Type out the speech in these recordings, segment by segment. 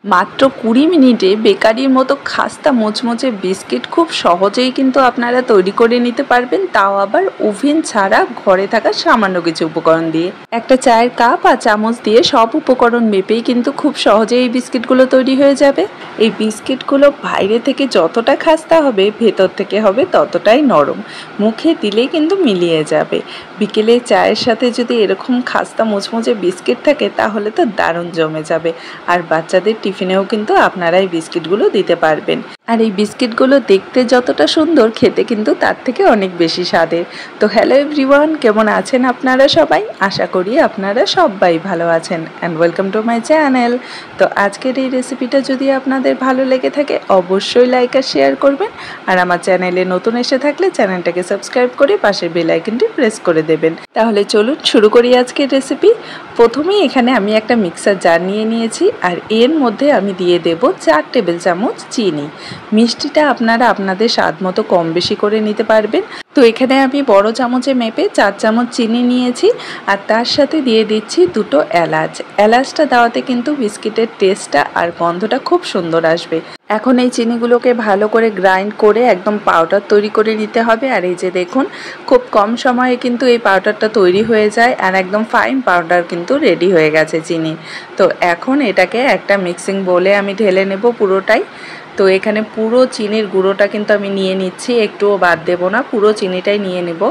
মাত্র 20 মিনিটে বেকারির মতো খাস্তা মোচমোচে বিস্কিট খুব সহজেই কিন্তু আপনারা তৈরি করে নিতে পারবেন, তাও আবার ওভেন ছাড়া ঘরে থাকা সামান্য কিছু উপকরণ দিয়ে। একটা চায়ের কাপ আর চামচ দিয়ে সব উপকরণ মেপেই কিন্তু খুব সহজেই এই বিস্কিটগুলো তৈরি হয়ে যাবে। এই বিস্কিটগুলো বাইরে থেকে যতটা খাস্তা হবে, ভেতর থেকে হবে ততটাই নরম, মুখে দিলেই কিন্তু মিলিয়ে যাবে। বিকেলে চায়ের সাথে যদি এরকম খাস্তা মোচমোচে বিস্কিট থাকে তাহলে তো দারুণ জমে যাবে। আর বাচ্চাদের টিফিনেও কিন্তু আপনারা এই বিস্কিটগুলো দিতে পারবেন। আর এই বিস্কিটগুলো দেখতে যতটা সুন্দর, খেতে কিন্তু তার থেকে অনেক বেশি স্বাদের। তো হ্যালো এভরিওয়ান, কেমন আছেন আপনারা সবাই? আশা করি আপনারা সবাই ভালো আছেন and welcome to my channel. তো আজকের এই রেসিপিটা যদি আপনাদের ভালো লেগে থাকে অবশ্যই লাইক আর শেয়ার করবেন। আর আমার চ্যানেলে নতুন এসে থাকলে চ্যানেলটাকে সাবস্ক্রাইব করে পাশের বেল আইকনটি প্রেস করে দেবেন। তাহলে চলুন শুরু করি আজকের রেসিপি। প্রথমেই এখানে আমি একটা মিক্সার জার নিয়ে নিয়েছি আর এর মধ্যে আমি দিয়ে দেব 4 টেবিল চামচ চিনি। মিষ্টিটা আপনারা আপনাদের স্বাদ মতো কম বেশি করে নিতে পারবেন। তো এখানে আমি বড় চামচে মেপে 4 চামচ চিনি নিয়েছি আর তার সাথে দিয়ে দিচ্ছি 2টো এলাচ। এলাচটা দেওয়াতে কিন্তু বিস্কিটের টেস্টটা আর গন্ধটা খুব সুন্দর আসবে। এখন এই চিনিগুলোকে ভালো করে গ্রাইন্ড করে একদম পাউডার তৈরি করে নিতে হবে। আর এই যে দেখুন, খুব কম সময়ে কিন্তু এই পাউডারটা তৈরি হয়ে যায় আর একদম ফাইন পাউডার কিন্তু রেডি হয়ে গেছে চিনি। তো এখন এটাকে একটা মিক্সিং বোলে আমি ঢেলে নেব পুরোটাই। তো এখানে পুরো চিনির গুঁড়োটা কিন্তু আমি নিয়ে নিচ্ছি, একটুও বাদ দেব না, পুরো চিনিটাই নিয়ে নেব।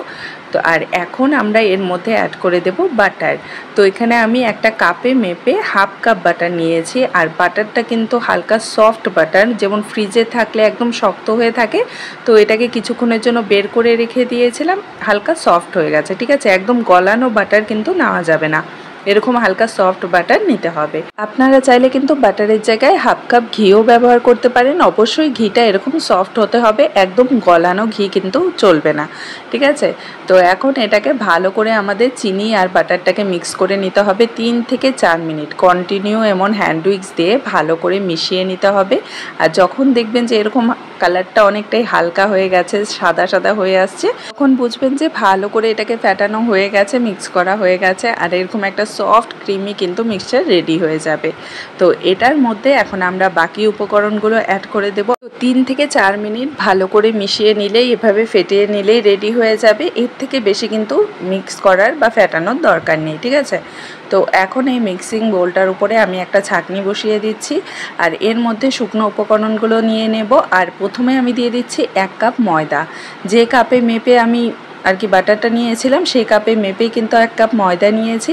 তো আর এখন আমরা এর মধ্যে অ্যাড করে দেব বাটার। তো এখানে আমি একটা কাপে মেপে হাফ কাপ বাটার নিয়েছি। আর বাটারটা কিন্তু হালকা সফট বাটার, যেমন ফ্রিজে থাকলে একদম শক্ত হয়ে থাকে। তো এটাকে কিছুক্ষণের জন্য বের করে রেখে দিয়েছিলাম, হালকা সফট হয়ে গেছে। ঠিক আছে, একদম গলানো বাটার কিন্তু নেওয়া যাবে না, এরকম হালকা সফট বাটার নিতে হবে। আপনারা চাইলে কিন্তু বাটারের জায়গায় হাফ কাপ ঘিও ব্যবহার করতে পারেন। অবশ্যই ঘিটা এরকম সফট হতে হবে, একদম গলানো ঘি কিন্তু চলবে না। ঠিক আছে, তো এখন এটাকে ভালো করে আমাদের চিনি আর বাটারটাকে মিক্স করে নিতে হবে 3 থেকে 4 মিনিট কন্টিনিউ এমন হ্যান্ড উইক্স দিয়ে ভালো করে মিশিয়ে নিতে হবে। আর যখন দেখবেন যে এরকম কালারটা অনেকটাই হালকা হয়ে গেছে, সাদা সাদা হয়ে আসছে, তখন বুঝবেন যে ভালো করে এটাকে ফ্যাটানো হয়ে গেছে, মিক্স করা হয়ে গেছে। আর এরকম একটা সফট ক্রিমি কিন্তু মিক্সচার রেডি হয়ে যাবে। তো এটার মধ্যে এখন আমরা বাকি উপকরণগুলো অ্যাড করে দেব। 3 থেকে 4 মিনিট ভালো করে মিশিয়ে নিলেই, এভাবে ফেটিয়ে নিলেই রেডি হয়ে যাবে। এর থেকে বেশি কিন্তু মিক্স করার বা ফ্যাটানোর দরকার নেই। ঠিক আছে, তো এখন এই মিক্সিং বোলটার উপরে আমি একটা ছাঁকনি বসিয়ে দিচ্ছি আর এর মধ্যে শুকনো উপকরণগুলো নিয়ে নেব। আর প্রথমে আমি দিয়ে দিচ্ছি 1 কাপ ময়দা। যে কাপে মেপে আমি আর কি বাটারটা নিয়েছিলাম সেই কাপে মেপেই কিন্তু 1 কাপ ময়দা নিয়েছি।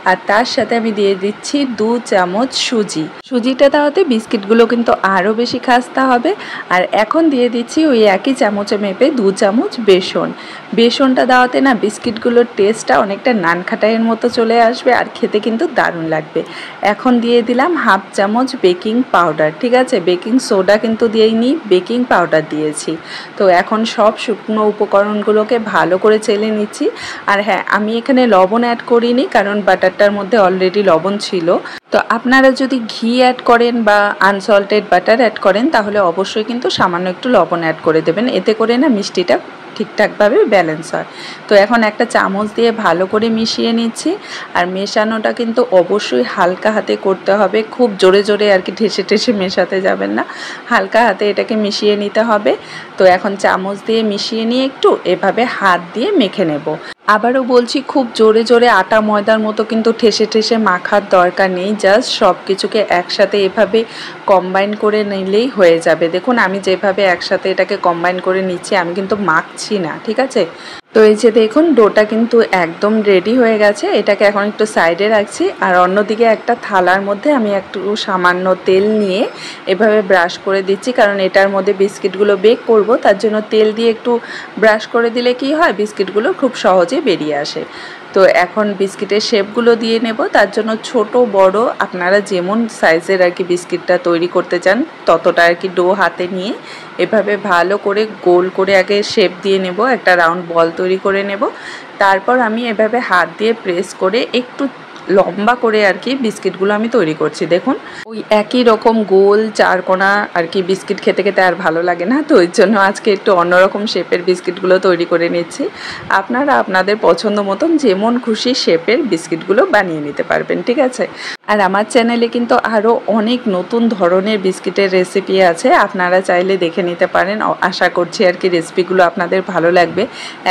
আর তার সাথে আমি দিয়ে দিচ্ছি 2 চামচ সুজি। সুজিটা দেওয়াতে বিস্কিটগুলো কিন্তু আরও বেশি খাস্তা হবে। আর এখন দিয়ে দিচ্ছি ওই একই চামচে মেপে 2 চামচ বেসন। বেসনটা দেওয়াতে না বিস্কিটগুলোর টেস্টটা অনেকটা নান খাটাইয়ের মতো চলে আসবে আর খেতে কিন্তু দারুণ লাগবে। এখন দিয়ে দিলাম হাফ চামচ বেকিং পাউডার। ঠিক আছে, বেকিং সোডা কিন্তু দিইনি, বেকিং পাউডার দিয়েছি। তো এখন সব শুকনো উপকরণগুলোকে ভালো করে চেলে নিচ্ছি। আর হ্যাঁ, আমি এখানে লবণ অ্যাড করিনি, কারণ বাটারটার মধ্যে অলরেডি লবণ ছিল। তো আপনারা যদি ঘি অ্যাড করেন বা আনসল্টেড বাটার অ্যাড করেন তাহলে অবশ্যই কিন্তু সামান্য একটু লবণ অ্যাড করে দেবেন, এতে করে না মিষ্টিটা ঠিকঠাকভাবে ব্যালেন্স হয়। তো এখন একটা চামচ দিয়ে ভালো করে মিশিয়ে নিচ্ছি। আর মেশানোটা কিন্তু অবশ্যই হালকা হাতে করতে হবে, খুব জোরে জোরে আর কি ঠেসে ঠেসে মেশাতে যাবেন না, হালকা হাতে এটাকে মিশিয়ে নিতে হবে। তো এখন চামচ দিয়ে মিশিয়ে নিয়ে একটু এভাবে হাত দিয়ে মেখে নেব। আবারও বলছি, খুব জোরে জোরে আটা ময়দার মতো কিন্তু ঠেসে ঠেসে মাখার দরকার নেই, জাস্ট সব কিছুকে একসাথে এভাবে কম্বাইন করে নিলেই হয়ে যাবে। দেখুন আমি যেভাবে একসাথে এটাকে কম্বাইন করে নিচ্ছি, আমি কিন্তু মাখছি না। ঠিক আছে, তো এই যে দেখুন ডোটা কিন্তু একদম রেডি হয়ে গেছে। এটাকে এখন একটু সাইডে রাখছি। আর অন্যদিকে একটা থালার মধ্যে আমি একটু সামান্য তেল নিয়ে এভাবে ব্রাশ করে দিচ্ছি, কারণ এটার মধ্যে বিস্কিটগুলো বেক করব, তার জন্য তেল দিয়ে একটু ব্রাশ করে দিলে কি হয়, বিস্কিটগুলো খুব সহজে বেরিয়ে আসে। তো এখন বিস্কিটের শেপগুলো দিয়ে নেব। তার জন্য ছোট বড় আপনারা যেমন সাইজের আর কি বিস্কিটটা তৈরি করতে চান ততটা আর কি ডো হাতে নিয়ে এভাবে ভালো করে গোল করে আগে শেপ দিয়ে নেব, একটা রাউন্ড বল তৈরি করে নেব। তারপর আমি এভাবে হাত দিয়ে প্রেস করে একটু লম্বা করে আর কি বিস্কিটগুলো আমি তৈরি করছি। দেখুন ওই একই রকম গোল চারকোনা আর কি বিস্কিট খেতে খেতে আর ভালো লাগে না, তো ওই জন্য আজকে একটু অন্যরকম শেপের বিস্কিটগুলো তৈরি করে নিচ্ছি। আপনারা আপনাদের পছন্দ মতন যেমন খুশি শেপের বিস্কিটগুলো বানিয়ে নিতে পারবেন। ঠিক আছে, আর আমার চ্যানেলে কিন্তু আরও অনেক নতুন ধরনের বিস্কিটের রেসিপি আছে, আপনারা চাইলে দেখে নিতে পারেন। আশা করছি আর কি রেসিপিগুলো আপনাদের ভালো লাগবে।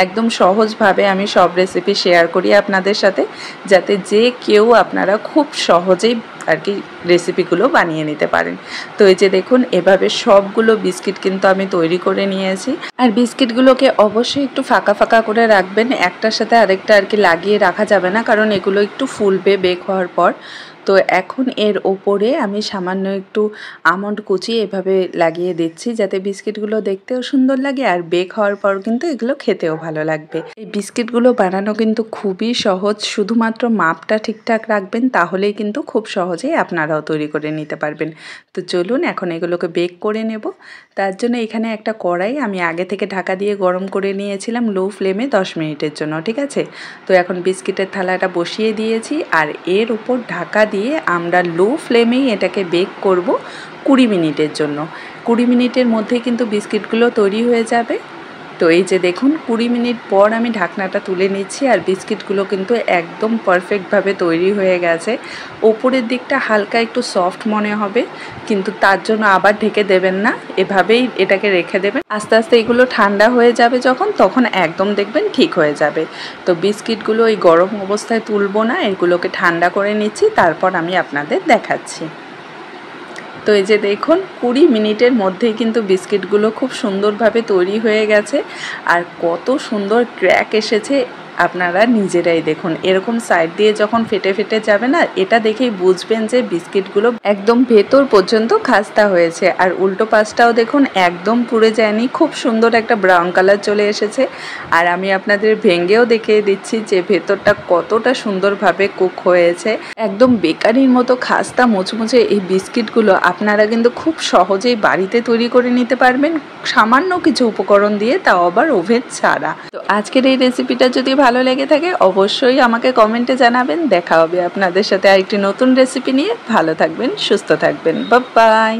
একদম সহজভাবে আমি সব রেসিপি শেয়ার করি আপনাদের সাথে, যাতে যে কেউ আপনারা খুব সহজেই আর কি রেসিপিগুলো বানিয়ে নিতে পারেন। তো এই যে দেখুন, এভাবে সবগুলো বিস্কিট কিন্তু আমি তৈরি করে নিয়েছি। আর বিস্কিটগুলোকে অবশ্যই একটু ফাঁকা ফাঁকা করে রাখবেন, একটার সাথে আরেকটা আর কি লাগিয়ে রাখা যাবে না, কারণ এগুলো একটু ফুলবে বেক হওয়ার পর। তো এখন এর ওপরে আমি সামান্য একটু আমন্ড কুচি এভাবে লাগিয়ে দিচ্ছি, যাতে বিস্কিটগুলো দেখতেও সুন্দর লাগে আর বেক হওয়ার পর কিন্তু এগুলো খেতেও ভালো লাগবে। এই বিস্কিটগুলো বানানো কিন্তু খুবই সহজ, শুধুমাত্র মাপটা ঠিকঠাক রাখবেন, তাহলেই কিন্তু খুব সহজেই আপনারাও তৈরি করে নিতে পারবেন। তো চলুন এখন এগুলোকে বেক করে নেব। তার জন্য এখানে একটা কড়াই আমি আগে থেকে ঢাকা দিয়ে গরম করে নিয়েছিলাম লো ফ্লেমে 10 মিনিটের জন্য, ঠিক আছে। তো এখন বিস্কিটের থালাটা বসিয়ে দিয়েছি, আর এর উপর ঢাকা দিয়ে আমরা লো ফ্লেমেই এটাকে বেক করব 20 মিনিটের জন্য। 20 মিনিটের মধ্যে কিন্তু বিস্কিটগুলো তৈরি হয়ে যাবে। তো এই যে দেখুন, 20 মিনিট পর আমি ঢাকনাটা তুলে নিচ্ছি, আর বিস্কিটগুলো কিন্তু একদম পারফেক্টভাবে তৈরি হয়ে গেছে। ওপরের দিকটা হালকা একটু সফট মনে হবে, কিন্তু তার জন্য আবার ঢেকে দেবেন না, এভাবেই এটাকে রেখে দেবেন। আস্তে আস্তে এগুলো ঠান্ডা হয়ে যাবে যখন, তখন একদম দেখবেন ঠিক হয়ে যাবে। তো বিস্কিটগুলো এই গরম অবস্থায় তুলবো না, এগুলোকে ঠান্ডা করে নিচ্ছি, তারপর আমি আপনাদের দেখাচ্ছি। তো এই যে দেখুন, 20 মিনিটের মধ্যেই কিন্তু বিস্কিটগুলো খুব সুন্দরভাবে তৈরি হয়ে গেছে, আর কত সুন্দর ক্র্যাক এসেছে আপনারা নিজেরাই দেখুন। এরকম সাইড দিয়ে যখন ফেটে ফেটে যাবে না, এটা দেখেই বুঝবেন যে বিস্কিটগুলো একদম ভেতর পর্যন্ত খাস্তা হয়েছে। আর উল্টো পাশটাও দেখুন একদম পুড়ে যায়নি, খুব সুন্দর একটা ব্রাউন কালার চলে এসেছে। আর আমি আপনাদের ভেঙেও দেখিয়ে দিচ্ছি যে ভেতরটা কতটা সুন্দরভাবে কুক হয়েছে। একদম বেকারির মতো খাস্তা মুচমুচে এই বিস্কিটগুলো আপনারা কিন্তু খুব সহজেই বাড়িতে তৈরি করে নিতে পারবেন, সামান্য কিছু উপকরণ দিয়ে, তাও আবার ওভেন ছাড়া। তো আজকের এই রেসিপিটা যদি ভালো লেগে থাকে অবশ্যই আমাকে কমেন্টে জানাবেন। দেখা হবে আপনাদের সাথে আরেকটি নতুন রেসিপি নিয়ে। ভালো থাকবেন, সুস্থ থাকবেন, বাই বাই।